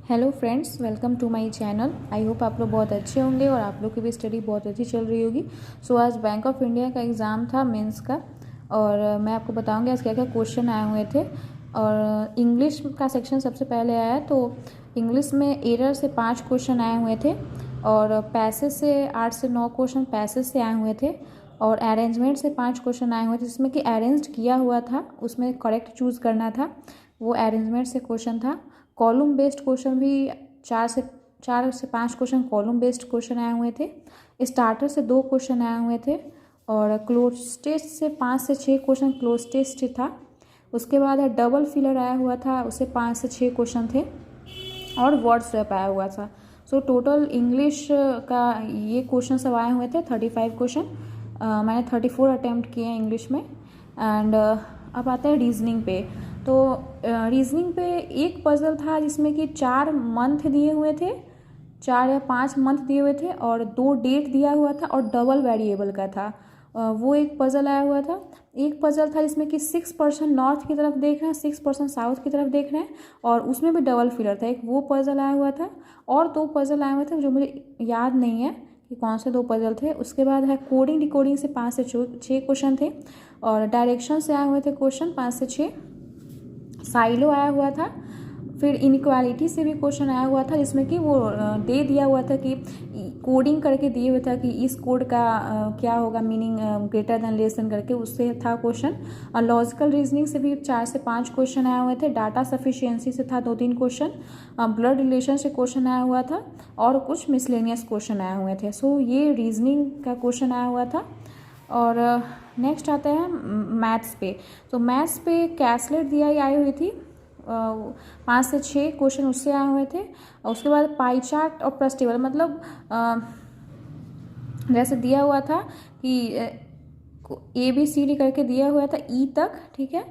Hello friends, welcome to my channel. I hope आप लोग बहुत अच्छे होंगे और आप लोग की भी स्टडी बहुत अच्छी चल रही होगी। सो आज बैंक ऑफ इंडिया का एग्ज़ाम था मेंस का, और मैं आपको बताऊंगी आज क्या क्या क्वेश्चन आए हुए थे। और इंग्लिश का सेक्शन सबसे पहले आया, तो इंग्लिश में एरर से 5 क्वेश्चन आए हुए थे, और पैसेज से 8 से 9 क्वेश्चन पैसेज से आए हुए थे, और अरेंजमेंट से 5 क्वेश्चन आए हुए थे, जिसमें कि अरेंज्ड किया हुआ था उसमें करेक्ट चूज़ करना था, वो अरेंजमेंट से क्वेश्चन था। कॉलम बेस्ड क्वेश्चन भी 4 से 5 क्वेश्चन कॉलम बेस्ड क्वेश्चन आए हुए थे। स्टार्टर से 2 क्वेश्चन आए हुए थे, और क्लोज टेस्ट से 5 से 6 क्वेश्चन क्लोज टेस्ट था। उसके बाद डबल फिलर आया हुआ था, उससे 5 से 6 क्वेश्चन थे, और वर्ड स्वैप आया हुआ था। सो टोटल इंग्लिश का ये क्वेश्चन सब आए हुए थे 35 क्वेश्चन। मैंने 34 अटैम्प्ट किए हैं इंग्लिश में। एंड अब आता है रीजनिंग पे। तो रीजनिंग पे एक पजल था जिसमें कि 4 मंथ दिए हुए थे, 4 या 5 मंथ दिए हुए थे, और 2 डेट दिया हुआ था, और डबल वेरिएबल का था। वो एक पजल आया हुआ था। एक पजल था जिसमें कि 6% नॉर्थ की तरफ देख रहे हैं, 6% साउथ की तरफ देख रहे हैं, और उसमें भी डबल फिलर था। एक वो पजल आया हुआ था, और 2 पजल आए हुए थे जो मुझे याद नहीं है कि कौन से 2 पजल थे। उसके बाद है कोडिंग डिकोडिंग से 5 से 6 क्वेश्चन थे, और डायरेक्शन से आए हुए थे क्वेश्चन 5 से 6। साइलो आया हुआ था। फिर इनक्वालिटी से भी क्वेश्चन आया हुआ था, जिसमें कि वो दे दिया हुआ था कि कोडिंग करके दिए हुए था कि इस कोड का क्या होगा meaning, greater than less than करके, उससे था क्वेश्चन। और लॉजिकल रीजनिंग से भी 4 से 5 क्वेश्चन आए हुए थे। डाटा सफिशिएंसी से था 2-3 क्वेश्चन। ब्लड रिलेशन से क्वेश्चन आया हुआ था, और कुछ मिसलेनियस क्वेश्चन आए हुए थे। सो ये रीजनिंग का क्वेश्चन आया हुआ था। और नेक्स्ट आता है मैथ्स पे। तो मैथ्स पे कैसलेट दिया आई हुई थी, 5 से 6 क्वेश्चन उससे आए हुए थे। और उसके बाद पाई चार्ट और प्लस टेबल, मतलब जैसे दिया हुआ था कि ABCD करके दिया हुआ था ई तक, ठीक है,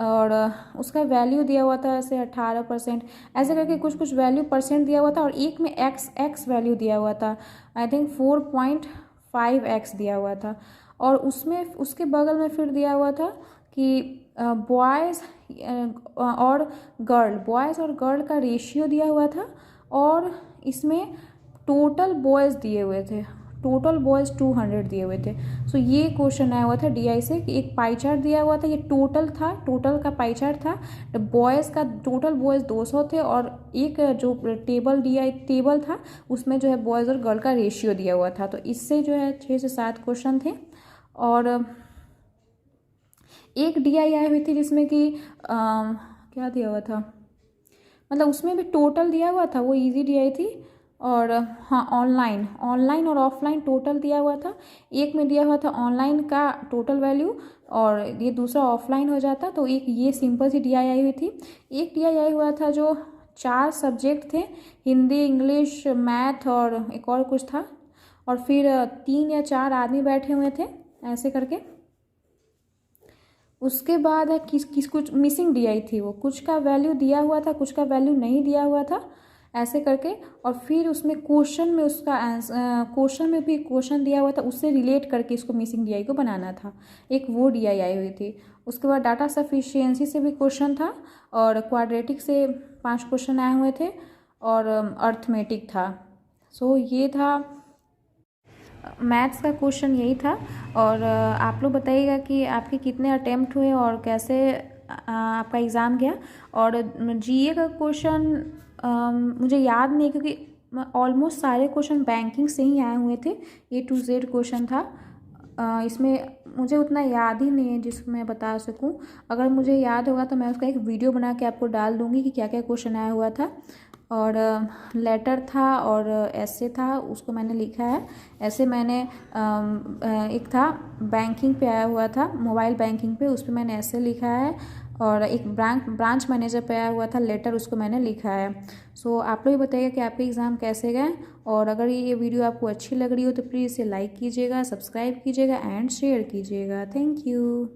और उसका वैल्यू दिया हुआ था ऐसे 18%, ऐसे करके कुछ कुछ वैल्यू परसेंट दिया हुआ था, और एक में एक्स वैल्यू दिया हुआ था। आई थिंक 4.5x दिया हुआ था। और उसमें उसके बगल में फिर दिया हुआ था कि बॉयज़ और गर्ल का रेशियो दिया हुआ था, और इसमें टोटल बॉयज़ दिए हुए थे, टोटल बॉयज़ 200 दिए हुए थे। सो ये क्वेश्चन आया हुआ था DI से कि एक पाई चार्ट दिया हुआ था, ये टोटल था, टोटल का पाई चार्ट था। बॉयज़ का टोटल बॉयज़ 200 थे, और एक जो टेबल DI टेबल था उसमें जो है बॉयज़ और गर्ल का रेशियो दिया हुआ था। तो इससे जो है 6 से 7 क्वेश्चन थे। और एक DI आई हुई थी जिसमें कि क्या दिया हुआ था, मतलब उसमें भी टोटल दिया हुआ था, वो इजी DI थी। और हाँ, ऑनलाइन और ऑफलाइन टोटल दिया हुआ था। एक में दिया हुआ था ऑनलाइन का टोटल वैल्यू, और ये दूसरा ऑफलाइन हो जाता, तो एक ये सिंपल सी DI आई हुई थी। एक DI आई हुआ था जो 4 सब्जेक्ट थे, हिंदी, इंग्लिश, मैथ और एक और कुछ था, और फिर 3 या 4 आदमी बैठे हुए थे ऐसे करके। उसके बाद है किस कुछ मिसिंग DI थी, वो कुछ का वैल्यू दिया हुआ था, कुछ का वैल्यू नहीं दिया हुआ था, ऐसे करके। और फिर उसमें क्वेश्चन में उसका क्वेश्चन में भी क्वेश्चन दिया हुआ था, उससे रिलेट करके इसको मिसिंग DI को बनाना था। एक वो DI आई हुई थी। उसके बाद डाटा सफिशिएंसी से भी क्वेश्चन था, और क्वाड्रेटिक से 5 क्वेश्चन आए हुए थे, और अर्थमेटिक था। सो ये था मैथ्स का क्वेश्चन, यही था। और आप लोग बताइएगा कि आपके कितने अटेम्प्ट हुए और कैसे आपका एग्ज़ाम गया। और GA का क्वेश्चन मुझे याद नहीं, क्योंकि ऑलमोस्ट सारे क्वेश्चन बैंकिंग से ही आए हुए थे, A to Z क्वेश्चन था। इसमें मुझे उतना याद ही नहीं है जिसको मैं बता सकूं। अगर मुझे याद होगा तो मैं उसका एक वीडियो बना के आपको डाल दूंगी कि क्या क्या क्वेश्चन आया हुआ था। और लेटर था, और ऐसे था, उसको मैंने लिखा है। ऐसे मैंने एक था बैंकिंग पे आया हुआ था, मोबाइल बैंकिंग पे, उस पर मैंने ऐसे लिखा है। और एक ब्रांच मैनेजर पे आया हुआ था लेटर, उसको मैंने लिखा है। सो आप लोग बताइए कि आपके एग्ज़ाम कैसे गए। और अगर ये वीडियो आपको अच्छी लग रही हो तो प्लीज़ इसे लाइक कीजिएगा, सब्सक्राइब कीजिएगा एंड शेयर कीजिएगा। Thank you.